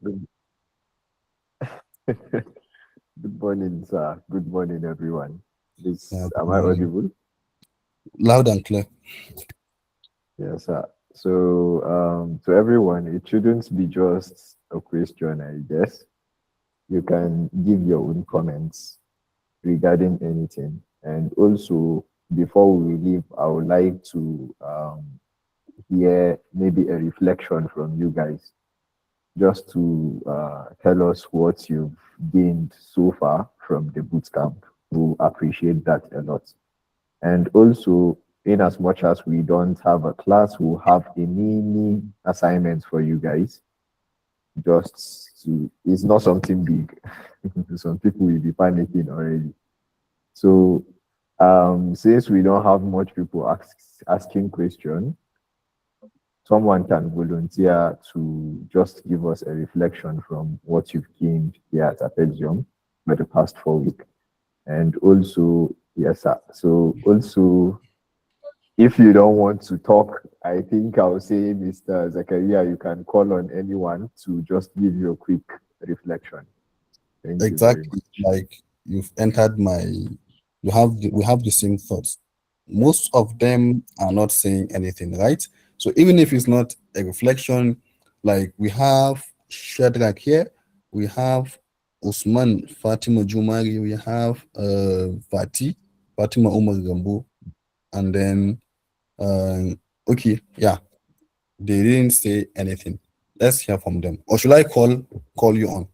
Good morning, sir. Good morning, everyone. This, Yeah, am I audible? loud and clear. Yes, sir. So, to everyone, it shouldn't be just a question, I guess. You can give your own comments regarding anything. And also, before we leave, I would like to hear maybe a reflection from you guys, just to tell us what you've gained so far from the bootcamp. We appreciate that a lot. And also, in as much as we don't have a class, we'll have a mini assignment for you guys. Just to, it's not something big. Some people will be panicking already. So, since we don't have much people asking questions, someone can volunteer to just give us a reflection from what you've gained here at Apexium for the past 4 weeks. And also, yes, sir. So also, if you don't want to talk, I think I'll say, Mr. Zakaria, you can call on anyone to just give you a quick reflection. Thank you very Exactly. much. Like you've entered my, we have the same thoughts. Most of them are not saying anything, right? So even if it's not a reflection, like we have Shadrach here, we have Usman, Fatima Jumari, we have Fatima Umar Gambo, and then okay, yeah, they didn't say anything. Let's hear from them. Or should I call you on?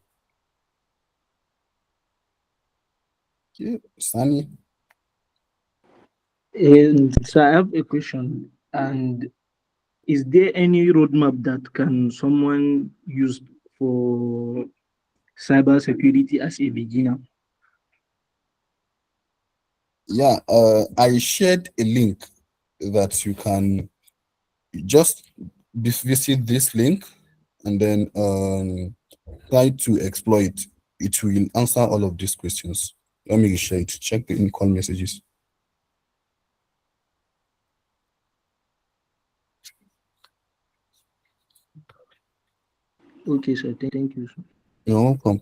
Okay, Sani. And so I have a question. And is there any roadmap that can someone use for cybersecurity as a beginner? Yeah, I shared a link that you can just visit this link and then try to exploit. It will answer all of these questions. Let me share it. Check the in-call messages. Okay, sir. Thank you, sir. You're welcome.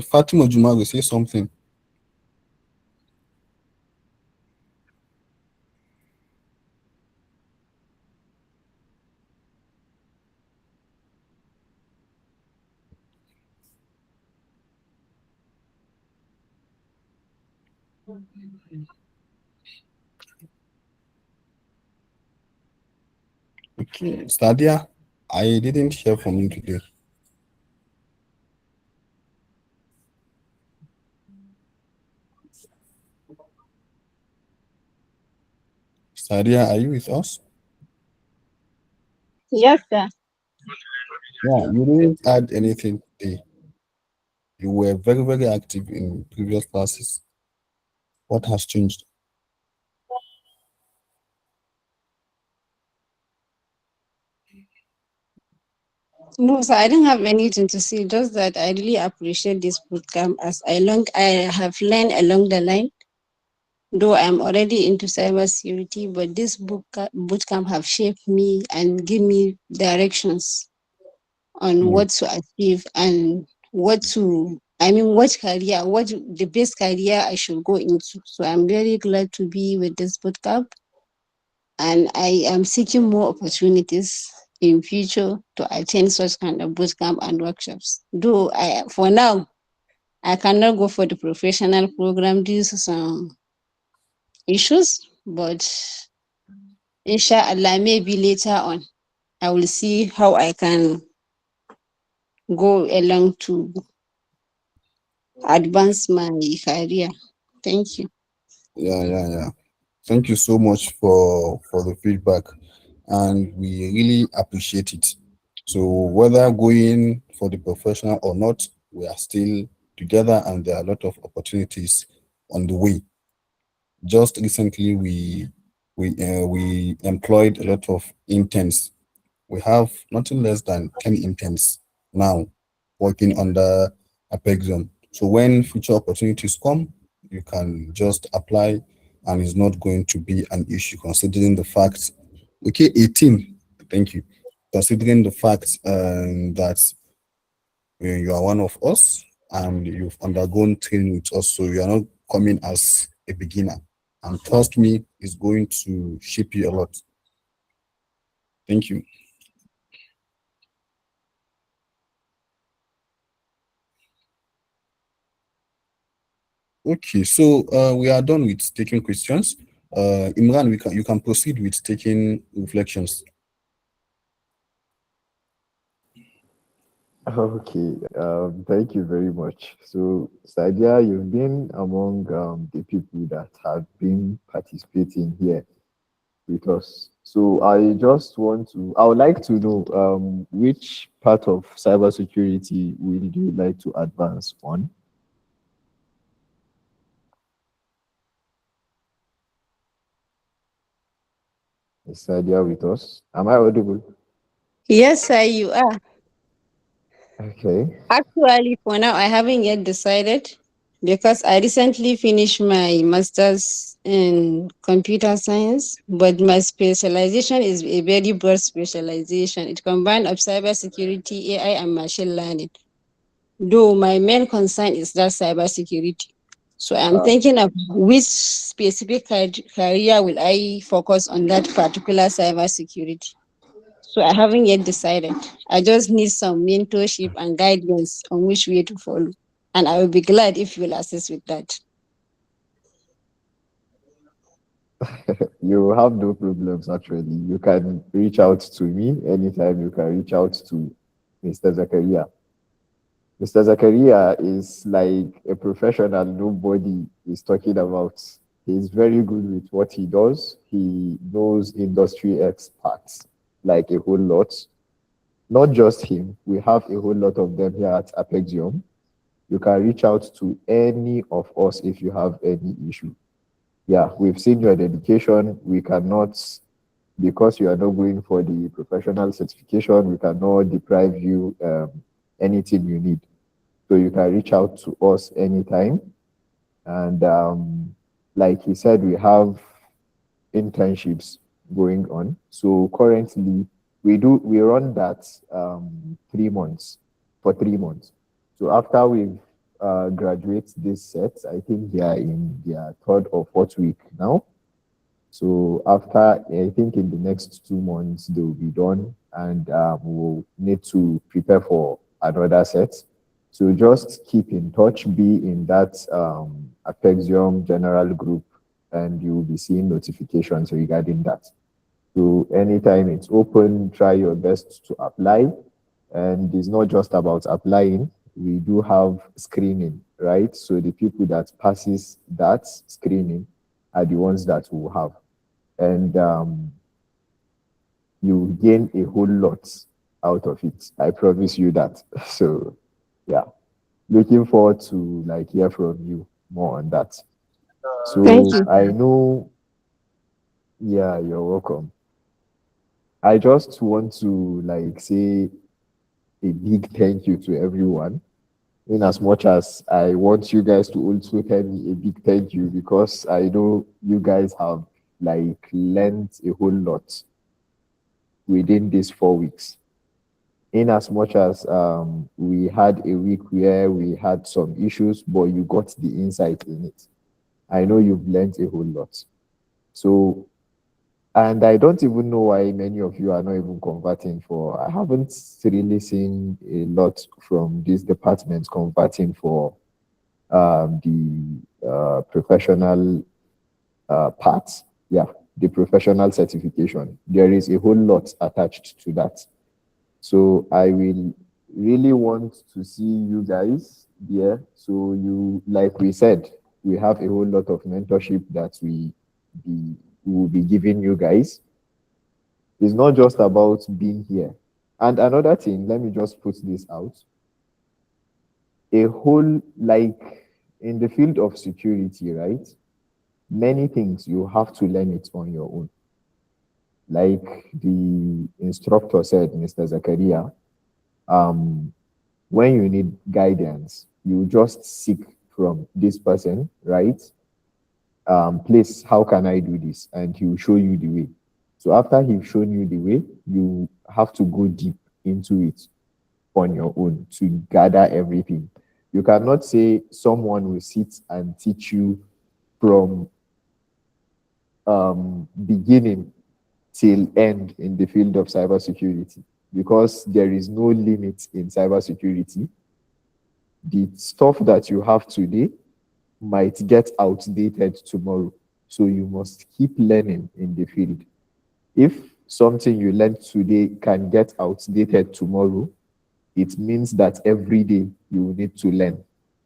Fatima Juma will say something. Okay, Stadia, I didn't hear from you today. Stadia, are you with us? Yes, sir. Yeah, you didn't add anything today. You were very, very active in previous classes. What has changed? No, sir, I didn't have anything to say, just that I really appreciate this bootcamp as I have learned along the line, though I'm already into cybersecurity, but this bootcamp have shaped me and give me directions on Mm, what to achieve and what career, what the best career I should go into. So I'm very glad to be with this bootcamp, and I am seeking more opportunities in future to attend such kind of bootcamp and workshops. Though for now, I cannot go for the professional program due to some issues, but inshallah, maybe later on, I will see how I can go along to advance my career. Thank you. yeah. Thank you so much for the feedback, and we really appreciate it. So whether going for the professional or not, we are still together, and there are a lot of opportunities on the way. Just recently, we employed a lot of interns. We have nothing less than 10 interns now working under Apexium. So when future opportunities come, you can just apply, and it's not going to be an issue considering the fact, okay, 18, thank you. Considering the fact that you are one of us and you've undergone training with us, so you are not coming as a beginner. And trust me, it's going to shape you a lot. Thank you. Okay, so we are done with taking questions. Imran, you can proceed with taking reflections. Okay, thank you very much. So, Sadia, you've been among the people that have been participating here with us. So, I would like to know which part of cybersecurity would you like to advance on? Is Sadia with us? Am I audible? Yes, sir, you are. Okay. Actually, for now, I haven't yet decided because I recently finished my master's in computer science, but my specialization is a very broad specialization. It combines of cybersecurity, AI, and machine learning. Though my main concern is that cybersecurity. So I'm Uh, thinking of which specific career will I focus on that particular cybersecurity. So I haven't yet decided. I just need some mentorship and guidance on which way to follow. And I will be glad if you will assist with that. you have no problems actually. You can reach out to me anytime. You can reach out to Mr. Zakaria. Mr. Zakaria is like a professional nobody is talking about. He's very good with what he does. He knows industry experts like a whole lot. Not just him, we have a whole lot of them here at Apexium. You can reach out to any of us if you have any issue. Yeah, we've seen your dedication. We cannot, because you are not going for the professional certification, we cannot deprive you anything you need. So you can reach out to us anytime. And like he said, we have internships going on. So currently, we run that 3 months for 3 months. So after we graduate this set, I think they are in their third or fourth week now. So after, I think in the next 2 months, they will be done and we'll need to prepare for another set. So just keep in touch, be in that Apexium general group, and you'll be seeing notifications regarding that. So anytime it's open, try your best to apply. And it's not just about applying. We do have screening, right? So the people that passes that screening are the ones that will have. And you gain a whole lot out of it. I promise you that. So yeah, looking forward to like hear from you more on that. Thank So you. I know, yeah, you're welcome. I just want to like say a big thank you to everyone. In as much as I want you guys to also tell me a big thank you because I know you guys have like learned a whole lot within these 4 weeks. In as much as we had a week where we had some issues, but you got the insight in it. I know you've learned a whole lot. So, and I don't even know why many of you are not even converting for. I haven't really seen a lot from these departments converting for the professional parts. Yeah, the professional certification. There is a whole lot attached to that. So I will really want to see you guys there. So you, like we said, we have a whole lot of mentorship that we will be giving you guys. It's not just about being here. And another thing, let me just put this out. A whole, like in the field of security, right? Many things you have to learn it on your own. Like the instructor said, Mr. Zakaria, when you need guidance, you just seek from this person, right? Please, how can I do this? And he will show you the way. So after he's shown you the way, you have to go deep into it on your own to gather everything. You cannot say someone will sit and teach you from beginning till end in the field of cybersecurity because there is no limit in cybersecurity. The stuff that you have today might get outdated tomorrow. So you must keep learning in the field. If something you learned today can get outdated tomorrow, it means that every day you will need to learn.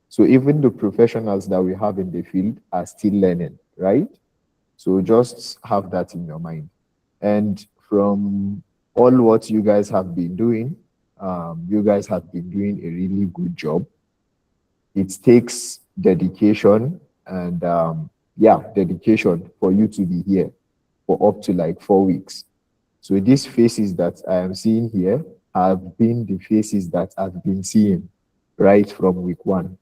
So even the professionals that we have in the field are still learning, right? So just have that in your mind. And from all what you guys have been doing, you guys have been doing a really good job. It takes dedication and yeah, dedication for you to be here for up to like 4 weeks. So these faces that I am seeing here have been the faces that I've been seeing right from week one.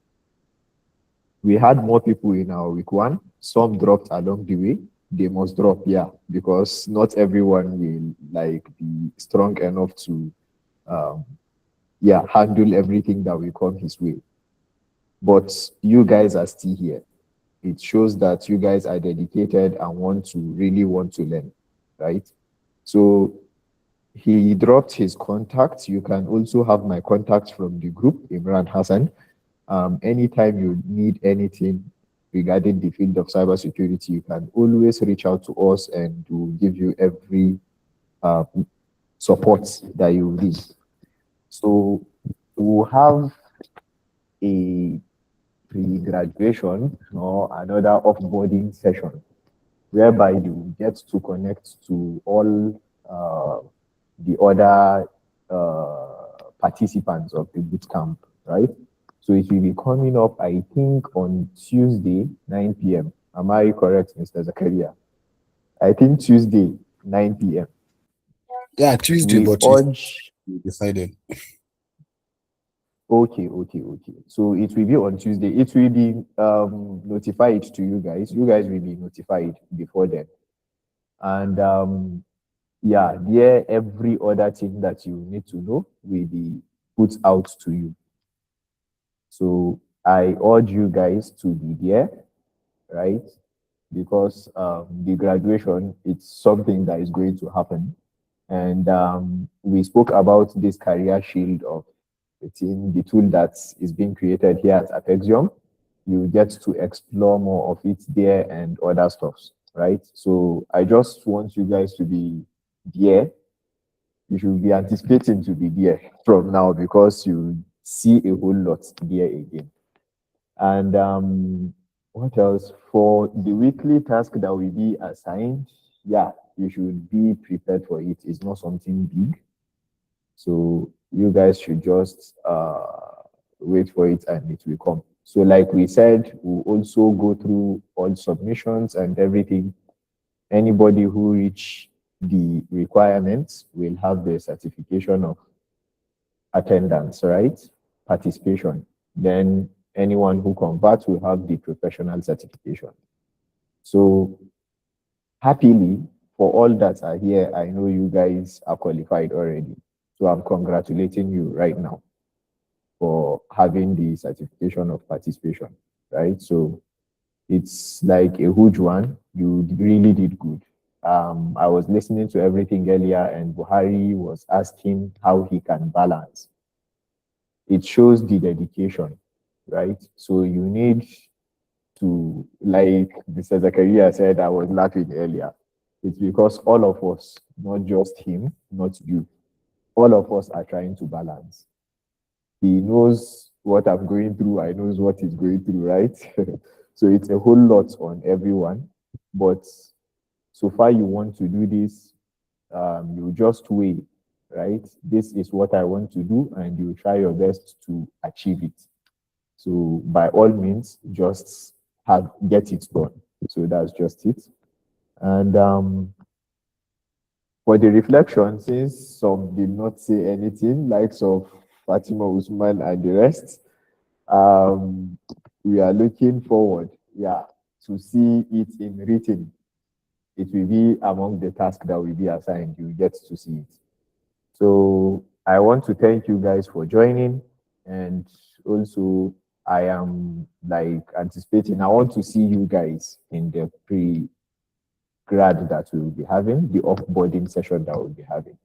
We had more people in our week one. Some dropped along the way. They must drop, yeah, because not everyone will like be strong enough to, um, yeah, handle everything that will come his way. But you guys are still here. It shows that you guys are dedicated and really want to learn, right? So he dropped his contact. You can also have my contact from the group, Imran Hassan. Anytime you need anything regarding the field of cybersecurity, you can always reach out to us and we'll give you every uh, support that you need. So we'll have a pre-graduation or another offboarding session whereby you get to connect to all the other participants of the bootcamp, right? So it will be coming up, I think, on Tuesday, 9 p.m. Am I correct, Mr. Zakaria? I think Tuesday, 9 p.m. Yeah, Tuesday, We but it's urge, decided. okay. So it will be on Tuesday. It will be notified to you guys. You guys will be notified before then. And yeah, there every other thing that you need to know will be put out to you. So I urge you guys to be there, right? Because the graduation, it's something that is going to happen. And we spoke about this career shield of the tool that is being created here at Apexium. You get to explore more of it there and other stuffs, right? So I just want you guys to be there. You should be anticipating to be there from now because you see a whole lot there again. And what else? For the weekly task that will be assigned, yeah, you should be prepared for it. It's not something big. So you guys should just wait for it and it will come. So like we said, we'll also go through all submissions and everything. Anybody who reach the requirements will have the certification of attendance, right? Participation. Then anyone who converts will have the professional certification. So happily, for all that are here, I know you guys are qualified already. So I'm congratulating you right now for having the certification of participation, right? So it's like a huge one. You really did good. I was listening to everything earlier, and Buhari was asking how he can balance. It shows the dedication, right? So you need to, like Mr. Zakaria said, I was laughing earlier. It's because all of us, not just him, not you, all of us are trying to balance. He knows what I'm going through, I knows what he's going through, right? So it's a whole lot on everyone. But so far you want to do this, you just wait, right? This is what I want to do, and you try your best to achieve it. So by all means, just get it done. So that's just it. And for the reflection, since some did not say anything, likes of Fatima Usman and the rest, we are looking forward, yeah, to see it in written. It will be among the tasks that will be assigned. You get to see it. So I want to thank you guys for joining, and also I am like anticipating. I want to see you guys in the pre-grad that we will be having, the offboarding session that we'll be having.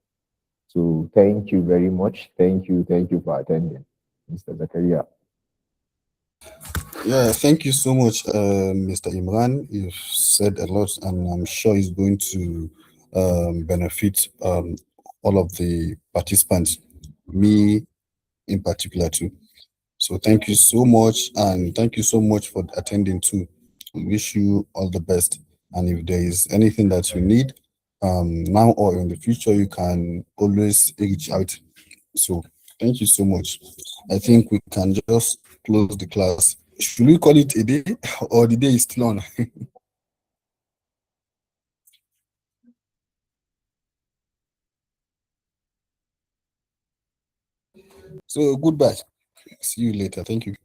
So thank you very much. Thank you for attending, Mr. Zakaria. Yeah, thank you so much, Mr. Imran. You've said a lot, and I'm sure it's going to benefit all of the participants, me in particular too. So thank you so much, and thank you so much for attending too. We wish you all the best. And if there is anything that you need, now or in the future, you can always reach out. So thank you so much. I think we can just close the class. Should we call it a day or the day is still on? So goodbye. See you later. Thank you.